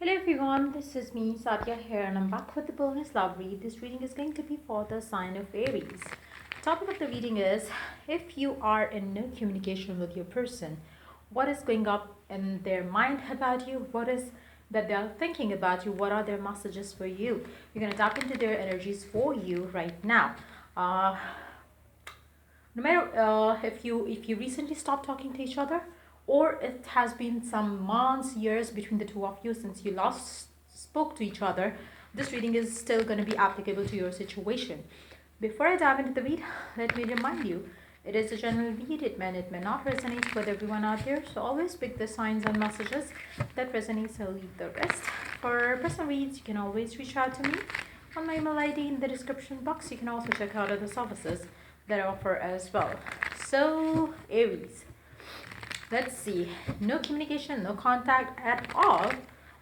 Hello everyone, this is me Sadia here and I'm back with the bonus love read. This reading is going to be for the sign of Aries. The topic of the reading is if you are in no communication with your person, what is going up in their mind about you? What is that they're thinking about you? What are their messages for you? You're going to tap into their energies for you right now. No matter if you recently stopped talking to each other, or it has been some months, years between the two of you since you last spoke to each other, this reading is still going to be applicable to your situation. Before I dive into the read, let me remind you, it is a general read. It may not resonate with everyone out there, so always pick the signs and messages that resonates and leave the rest. For personal reads, you can always reach out to me on my email ID in the description box. You can also check out other services that I offer as well. So, Aries, let's see. No communication, no contact at all.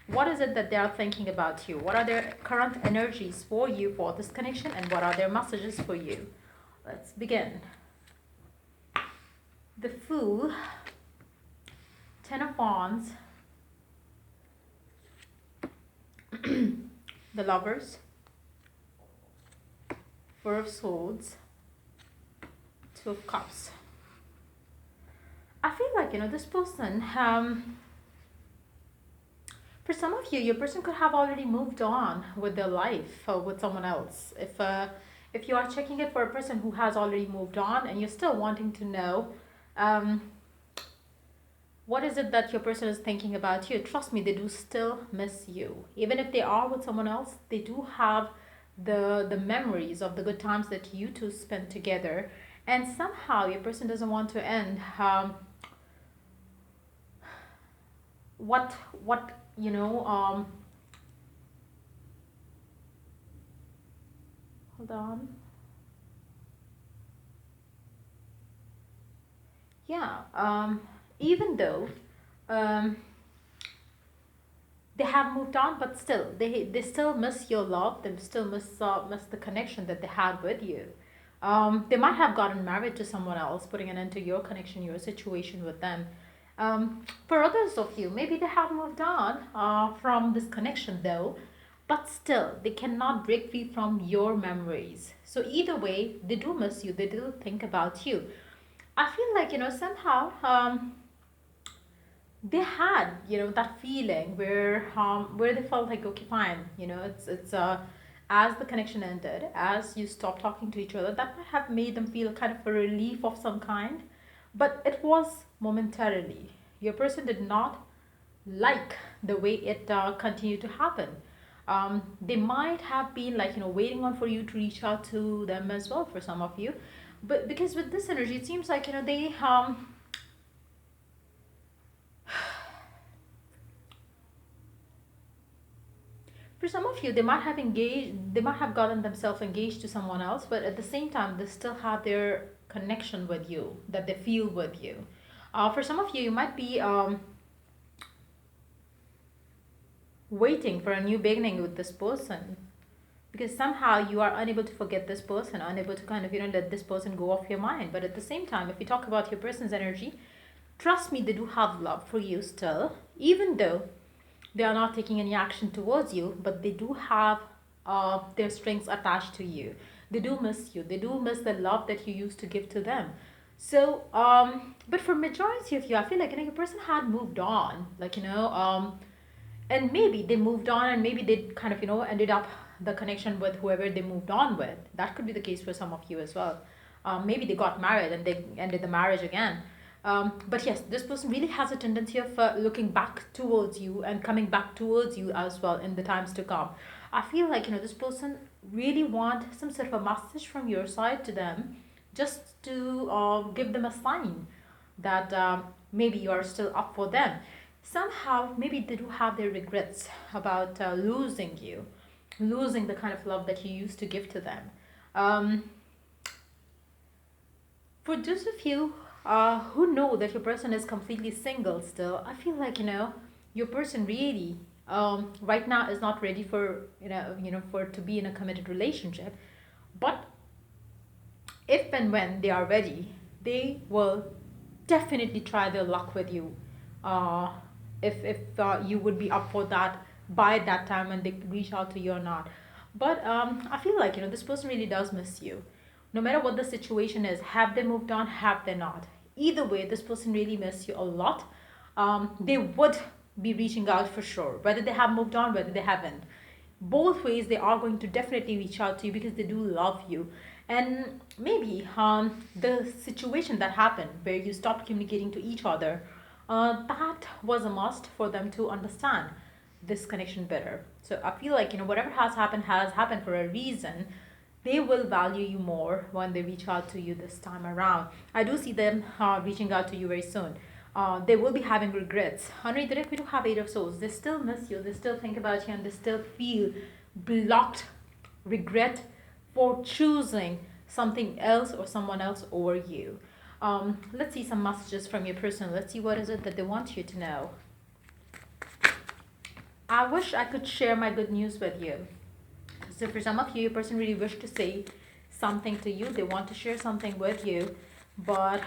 What is it that they are thinking about you? What are their current energies for you for this connection, and what are their messages for you? Let's begin. The Fool, Ten of Wands, the Lovers, Four of Swords, Two of Cups. I feel like this person. For some of you, your person could have already moved on with their life with someone else. If you are checking it for a person who has already moved on and you're still wanting to know, um, what is it that your person is thinking about you? Trust me, they do still miss you. Even if they are with someone else, they do have the memories of the good times that you two spent together. And somehow your person doesn't want to end. What hold on. Yeah. Even though um they have moved on, but still they still miss your love. They still miss the connection that they had with you. They might have gotten married to someone else, putting an end to your connection, your situation with them. For others of you, maybe they have moved on from this connection though, but still they cannot break free from your memories. So either way, they do miss you. They do think about you. I feel like somehow they had that feeling where they felt like, okay, fine, it's as the connection ended, as you stopped talking to each other, that might have made them feel kind of a relief of some kind, but it was momentarily. Your person did not like the way it continued to happen. They might have been like waiting on for you to reach out to them as well, for some of you, but because with this energy it seems like they for some of you, they might have gotten themselves engaged to someone else, but at the same time they still have their connection with you that they feel with you. For some of you, you might be waiting for a new beginning with this person, because somehow you are unable to forget this person, unable to kind of let this person go off your mind. But at the same time, if you talk about your person's energy, trust me, they do have love for you still, even though they are not taking any action towards you, but they do have their strings attached to you. They do miss you. They do miss the love that you used to give to them. So but for majority of you, I feel like your person had moved on, like and maybe they moved on, and maybe they kind of ended up the connection with whoever they moved on with. That could be the case for some of you as well. Maybe they got married and they ended the marriage again. But yes, this person really has a tendency of looking back towards you and coming back towards you as well in the times to come. I feel like this person really want some sort of a message from your side to them, just to give them a sign that maybe you are still up for them. Somehow, maybe they do have their regrets about losing you, losing the kind of love that you used to give to them. Um, for those of you who know that your person is completely single still, I feel like your person really right now is not ready for for to be in a committed relationship. But if and when they are ready, they will definitely try their luck with you. Uh, if you would be up for that by that time when they reach out to you or not. But I feel like, this person really does miss you. No matter what the situation is, have they moved on, have they not? Either way, this person really miss you a lot. They would be reaching out for sure, whether they have moved on, whether they haven't. Both ways, they are going to definitely reach out to you because they do love you. And maybe the situation that happened where you stopped communicating to each other, that was a must for them to understand this connection better. So I feel like, whatever has happened for a reason. They will value you more when they reach out to you this time around. I do see them reaching out to you very soon. They will be having regrets. Underneath the deck, we do have Eight of Swords. They still miss you. They still think about you, and they still feel blocked regret for choosing something else or someone else over you. Let's see some messages from your person. Let's see what is it that they want you to know. I wish I could share my good news with you. So for some of you, your person really wish to say something to you. They want to share something with you, but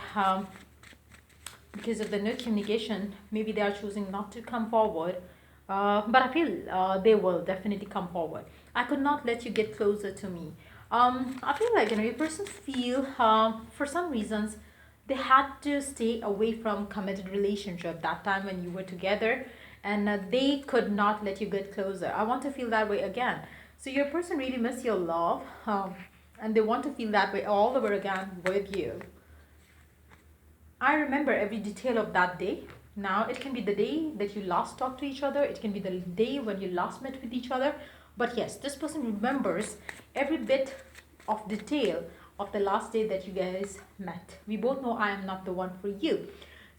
because of the no communication, maybe they are choosing not to come forward. But I feel they will definitely come forward. I could not let you get closer to me. I feel like, your person feel for some reasons they had to stay away from committed relationship that time when you were together, and they could not let you get closer. I want to feel that way again. So your person really miss your love, and they want to feel that way all over again with you. I remember every detail of that day. Now, it can be the day that you last talked to each other. It can be the day when you last met with each other. But yes, this person remembers every bit of detail of the last day that you guys met. We both know I am not the one for you.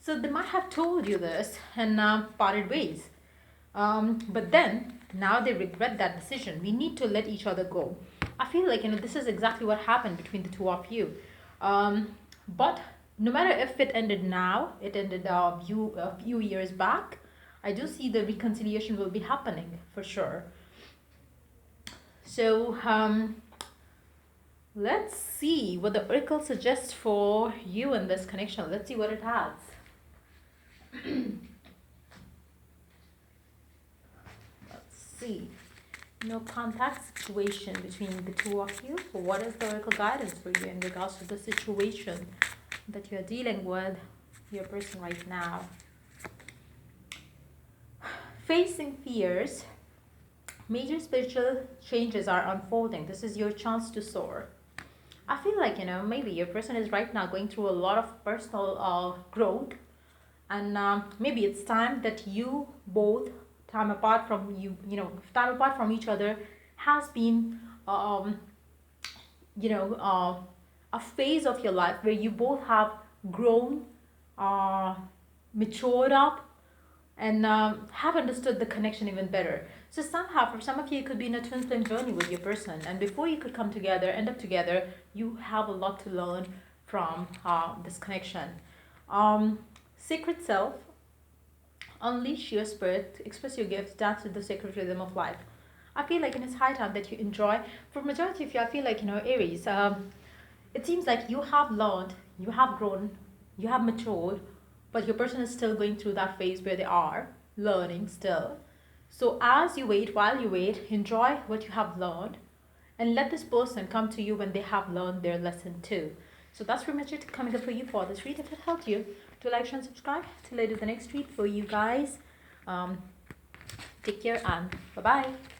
So they might have told you this and parted ways. But then, now they regret that decision. We need to let each other go. I feel like, this is exactly what happened between the two of you. But no matter if it ended now, it ended a few years back, I do see the reconciliation will be happening for sure. So, let's see what the oracle suggests for you in this connection. Let's see what it has. See, no contact situation between the two of you. So what is the oracle guidance for you in regards to the situation that you're dealing with your person right now? Facing fears, major spiritual changes are unfolding. This is your chance to soar. I feel like, maybe your person is right now going through a lot of personal growth, and maybe it's time that you both time apart from time apart from each other has been a phase of your life where you both have grown, matured up, and have understood the connection even better. So somehow, for some of you, it could be in a twin flame journey with your person, and before you could come together, end up together, you have a lot to learn from this connection. Sacred self, unleash your spirit, express your gifts, dance with the sacred rhythm of life. I feel like it's high time that you enjoy. For majority of you, I feel like, Aries, it seems like you have learned, you have grown, you have matured, but your person is still going through that phase where they are learning still. So as you wait, while you wait, enjoy what you have learned, and let this person come to you when they have learned their lesson too. So that's pretty much it coming up for you for this read. If it helped you, to like, share, and subscribe till I do the next read for you guys. Take care and bye bye.